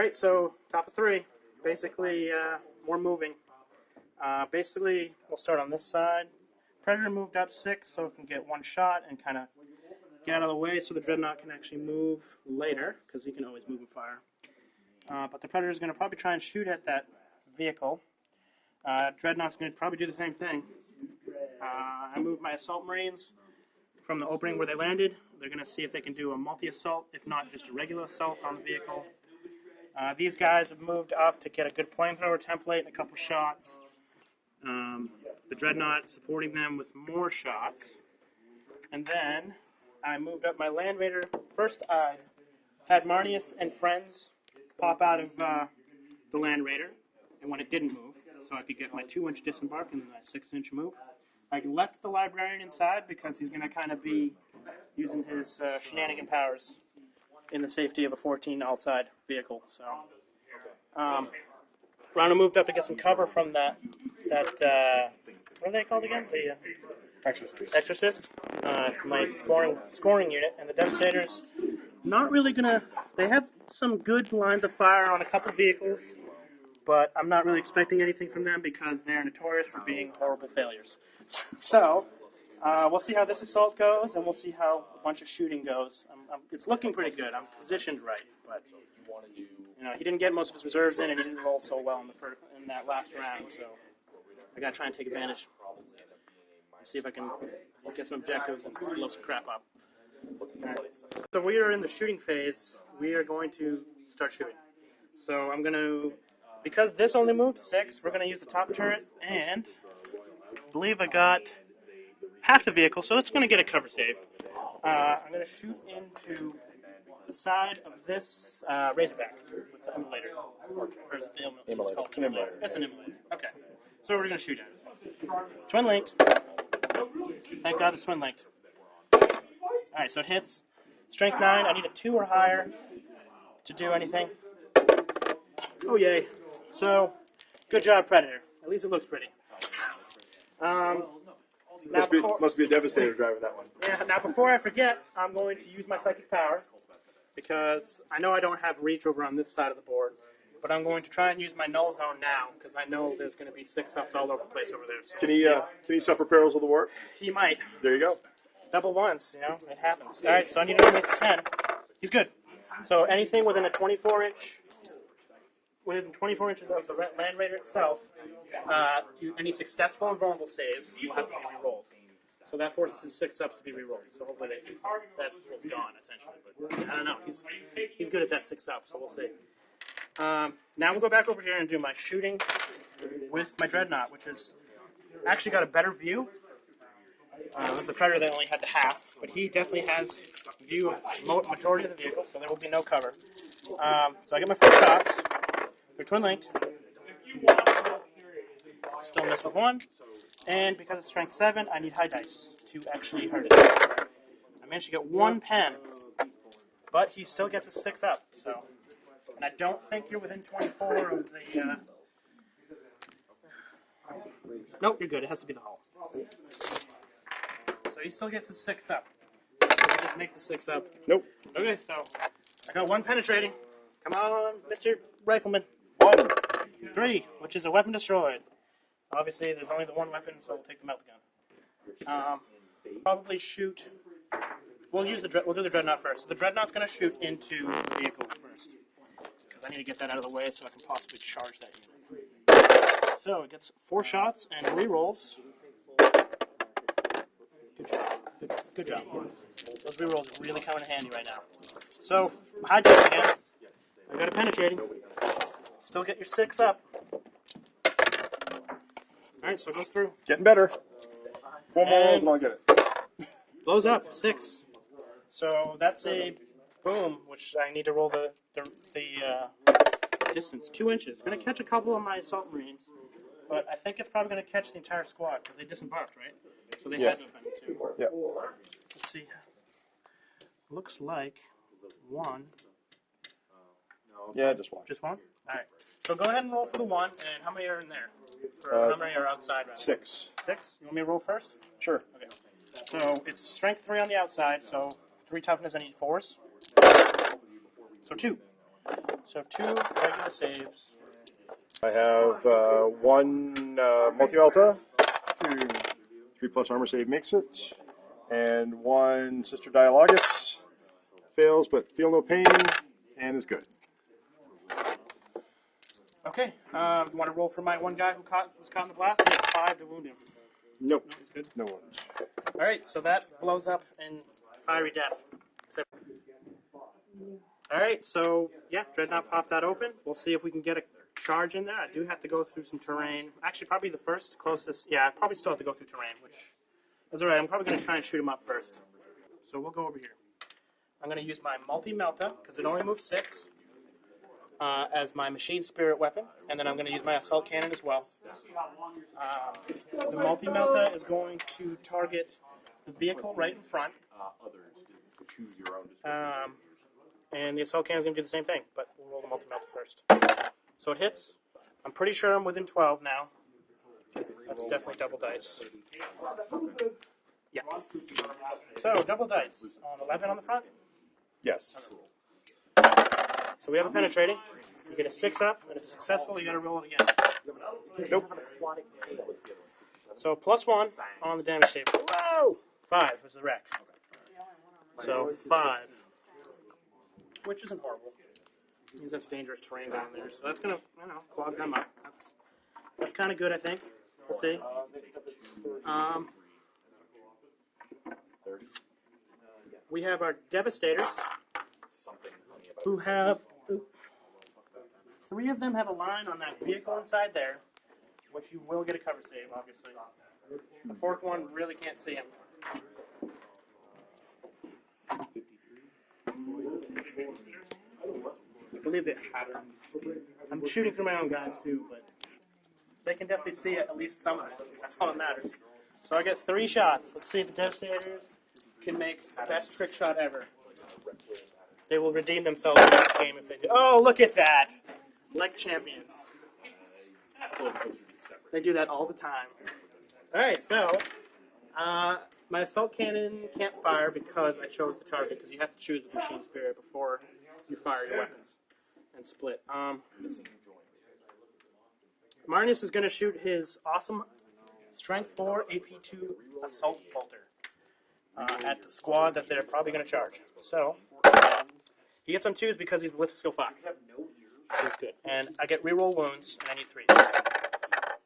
Alright, so top of 3. Basically, more moving. Basically, we'll start on this side. Predator moved up 6 so it can get one shot and kind of get out of the way so the Dreadnought can actually move later, because he can always move and fire. But the Predator is going to probably try and shoot at that vehicle. Dreadnought's going to probably do the same thing. I moved my Assault Marines from the opening where they landed. They're going to see if they can do a multi-assault, if not just a regular assault on the vehicle. These guys have moved up to get a good flamethrower template and a couple shots. The Dreadnought supporting them with more shots. And then I moved up my Land Raider. First, I had Marnius and friends pop out of the Land Raider, and when it didn't move, so I could get my 2-inch disembark and my 6-inch move. I left the Librarian inside because he's going to kind of be using his shenanigan powers in the safety of a 14 all-side vehicle. So, Rhino moved up to get some cover from that what are they called again? The Exorcist. It's my scoring unit, and the Devastators not really gonna. They have some good lines of fire on a couple vehicles, but I'm not really expecting anything from them because they're notorious for being horrible failures. So, we'll see how this assault goes, and we'll see how a bunch of shooting goes. It's looking pretty good. I'm positioned right, but he didn't get most of his reserves in, and he didn't roll so well in that last round. So, I gotta try and take advantage. See if I can get some objectives and blow some crap up. Right. So we are in the shooting phase. We are going to start shooting. So I'm going to, because this only moved 6, we're going to use the top turret, and I believe I got half the vehicle, so it's going to get a cover save. I'm going to shoot into the side of this Razorback with the Immolator. Or is it the Immolator? It's an Immolator. It's an Immolator. Okay. So we're going to shoot at it. Twin linked. Thank God it's twin linked. Alright, so it hits. Strength 9. I need a 2 or higher to do anything. Oh, yay. So, good job, Predator. At least it looks pretty. Must be a Devastator driving that one. Yeah, now before I forget, I'm going to use my Psychic Power, because I know I don't have reach over on this side of the board, but I'm going to try and use my Null Zone now, because I know there's going to be 6-ups all over the place over there. So can he suffer perils of the war? He might. There you go. Double ones, it happens. Alright, so I need to make the 10. He's good. So anything within a 24-inch, within 24 inches of the Land Raider itself, any successful and vulnerable saves will have to be re-rolled. So that forces his 6-ups to be re-rolled. So hopefully that was gone, essentially. But I don't know. He's good at that 6-up, so we'll see. Now we'll go back over here and do my shooting with my Dreadnought, which is actually got a better view. With the Predator, they only had the half, but he definitely has view of the majority of the vehicle, so there will be no cover. So I get my 4 shots. They're twin linked. Still miss with 1. And because it's strength 7, I need high dice to actually hurt it. I managed to get 1 pen, but he still gets a 6-up. So, and I don't think you're within 24 of the. Nope, you're good. It has to be the hull. So he still gets a 6-up. I just make the 6-up. Nope. Okay, so I got 1 penetrating. Come on, Mr. Rifleman. 1. 3, which is a weapon destroyed. Obviously, there's only the 1 weapon, so we'll take the melt gun. Probably shoot. We'll do the Dreadnought first. So the Dreadnought's going to shoot into the vehicle first, because I need to get that out of the way so I can possibly charge that unit. So it gets 4 shots and re-rolls. Good job. Those re-rolls are really coming in handy right now. So high dice again. I got a penetrating. Still get your 6-up. Alright, so it goes through. Getting better. 4 more rolls and I'll get it. Blows up, 6. So that's a boom, which I need to roll the distance, 2 inches. It's going to catch a couple of my Assault Marines, but I think it's probably going to catch the entire squad, because they disembarked, right? So they had to have been 2. Yeah. Let's see. Looks like 1. Yeah, just 1. Just 1? Alright. So go ahead and roll for the 1, and how many are in there? How many are outside? Rather? 6. 6? You want me to roll first? Sure. Okay. So it's strength 3 on the outside, so 3 toughness, I need 4s. So 2. So 2 regular saves. I have 1 multi-alta, 3+ armor save makes it, and 1 Sister Dialogus fails but feel no pain and is good. Okay, want to roll for my one guy who was caught in the blast? He had 5 to wound him. Nope. No, he's good. No one. Alright, so that blows up in fiery death. Alright, so yeah, Dreadnought popped that open. We'll see if we can get a charge in there. I do have to go through some terrain. Actually, probably the first closest. Yeah, I probably still have to go through terrain, which is alright. I'm probably going to try and shoot him up first. So we'll go over here. I'm going to use my multi-melta, because it only moves 6, as my machine spirit weapon. And then I'm going to use my assault cannon as well. The multi-melta is going to target the vehicle right in front. And the assault cannon is going to do the same thing, but we'll roll the multi-melta first. So it hits. I'm pretty sure I'm within 12 now. That's definitely double dice. Yeah. So double dice. 11 on the front? Yes. So we have a penetrating. You get a 6 up, and if it's successful, you got to roll it again. Nope. So +1 on the damage table. Whoa! 5 is the wreck. So 5. Which isn't horrible. Means that's dangerous terrain down there. So that's going to, clog them up. That's kind of good, I think. We'll see. We have our Devastators, who have 3 of them have a line on that vehicle inside there, which you will get a cover save, obviously. The 4th one really can't see him. I believe they I'm shooting through my own guys too, but they can definitely see at least some of it. That's all that matters. So I get 3 shots. Let's see if the Devastators can make the best trick shot ever. They will redeem themselves in this game if they do. Oh, look at that! Like champions. They do that all the time. Alright, so my assault cannon can't fire because I chose the target, because you have to choose the machine spirit before you fire your weapons and split. Marnius is going to shoot his awesome Strength 4 AP2 Assault Bolter at the squad that they're probably going to charge. So he gets on 2s because he's Ballistic Skill 5. So he's good. And I get reroll wounds, and I need 3.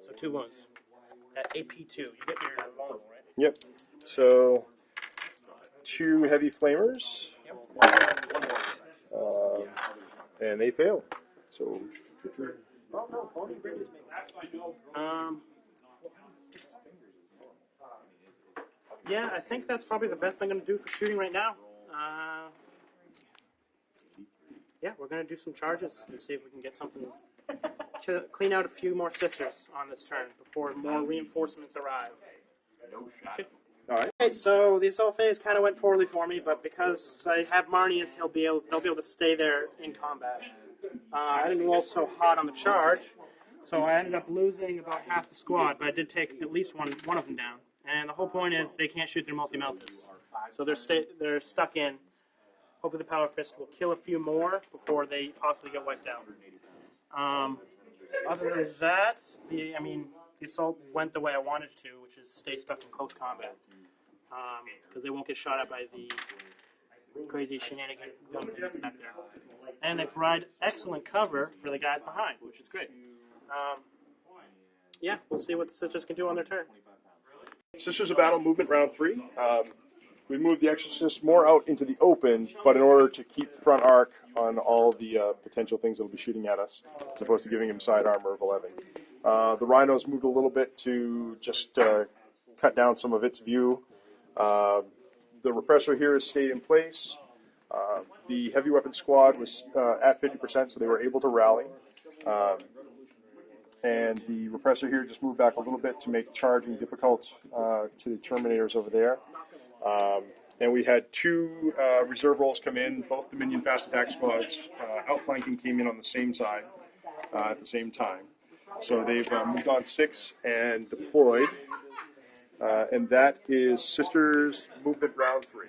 So 2 wounds at AP2. You get your vulnerable, right? Yep. So 2 heavy flamers. And they fail. So yeah, I think that's probably the best I'm going to do for shooting right now. Yeah, we're going to do some charges and see if we can get something to clean out a few more sisters on this turn before more reinforcements arrive. Okay. all Alright, so the assault phase kind of went poorly for me, but because I have Marnius, they'll be able to stay there in combat. I didn't roll so hot on the charge, so I ended up losing about half the squad, but I did take at least one of them down. And the whole point is they can't shoot their multi-meltas, so they're stuck in. Hopefully the Power Fist will kill a few more before they possibly get wiped out. Other than that, the assault went the way I wanted it to, which is stay stuck in close combat, because they won't get shot at by the crazy shenanigan gun back there. And they provide excellent cover for the guys behind, which is great. Yeah, we'll see what the Sisters can do on their turn. Sisters of Battle movement round 3. We moved the Exorcist more out into the open, but in order to keep front arc on all the potential things that will be shooting at us, as opposed to giving him side armor of 11. The Rhinos moved a little bit to just cut down some of its view. The Repressor here has stayed in place. The heavy weapon squad was at 50%, so they were able to rally. And the Repressor here just moved back a little bit to make charging difficult to the Terminators over there. And we had 2 reserve rolls come in. Both the Minion Fast Attack squads outflanking came in on the same side at the same time. So they've moved on 6 and deployed. And that is Sisters movement round 3.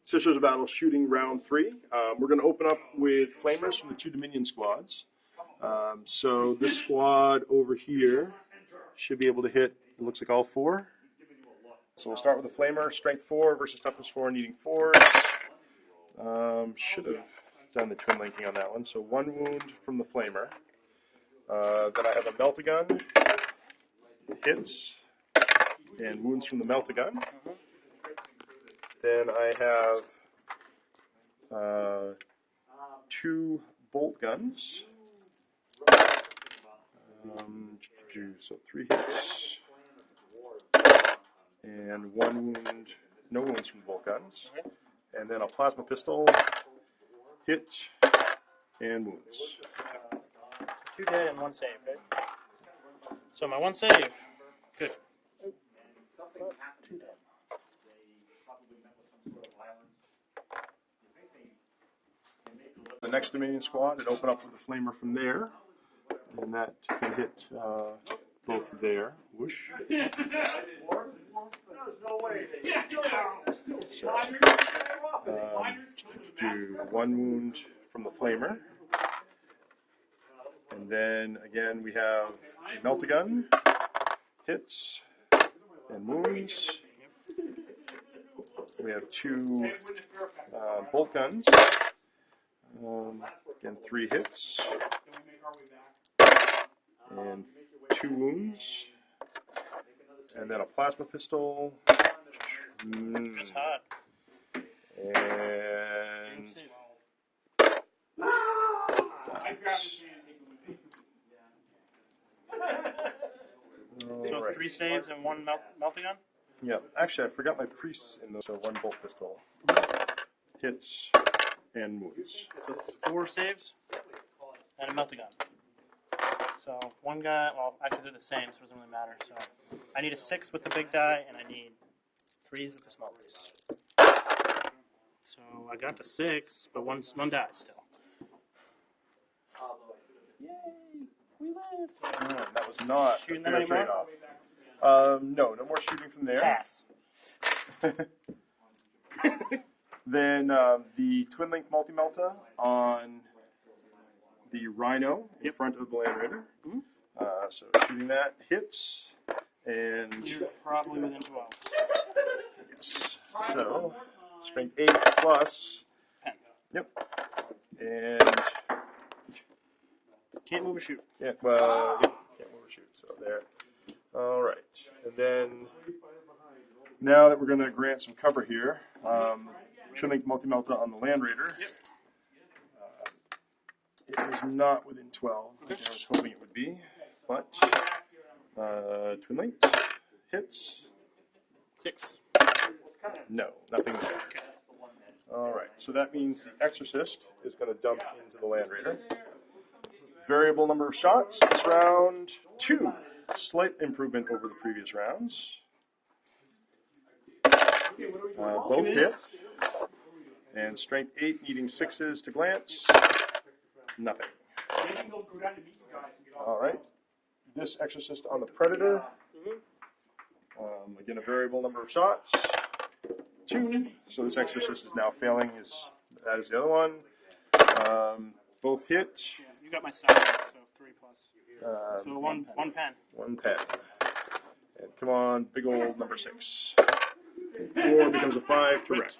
Sisters of Battle shooting round 3. We're going to open up with flamers from the 2 Dominion squads. So this squad over here should be able to hit, it looks like all 4. So we'll start with the flamer, strength 4 versus toughness 4, needing 4s. Should have done the twin linking on that one. So 1 wound from the flamer. Then I have a melt-a-gun, hits, and wounds from the melt-a-gun. Then I have 2 bolt guns. So 3 hits and 1 wound, no wounds from the bolt guns. And then a plasma pistol, hit, and wounds. 2 dead and 1 save, right? So my 1 save. Good. 2 dead. The next Dominion squad and open up with the flamer from there. And that can hit both there. Whoosh. So, do 1 wound from the flamer. And then again we have a melt-a-gun, hits, and wounds. We have 2 bolt guns. Again, 3 hits. And 2 wounds. And then a plasma pistol. It's hot. And So right. 3 saves and 1 melt-a-gun? Yeah, actually I forgot my priests in those, so 1 bolt pistol. Hits and wounds. So 4 saves and a melt-a-gun. So 1 guy, well, actually they're the same, so it doesn't really matter. So I need a 6 with the big die, and I need 3s with the small dice. So I got the 6, but one dies still. Yay! We lived! That was not Shooting a them fair anymore? trade-off. No more shooting from there. Pass. Then the twin link multi-melta on the Rhino in front of the Land Raider. So shooting that hits, and You're probably within 12. yes. So strength 8 plus. 10. Yep. And Can't move or shoot. yeah, well, yep, can't move or shoot. So there. All right, and then now that we're going to grant some cover here, twin link multi-melta on the Land Raider. Yep. It is not within 12, like I was hoping it would be, but twin link hits. 6. No, nothing there. All right, so that means the Exorcist is going to dump into the Land Raider. Variable number of shots this round 2, slight improvement over the previous rounds. Both hit, and strength 8 needing 6s to glance. Nothing. All right. This Exorcist on the Predator. Again, a variable number of shots. 2. So this Exorcist is now failing. That is the other one. Both hit. Yeah, you got my side, so 3 plus. So 1 pen. 1 pen. And come on, big old number 6. 4 becomes a 5 to wreck.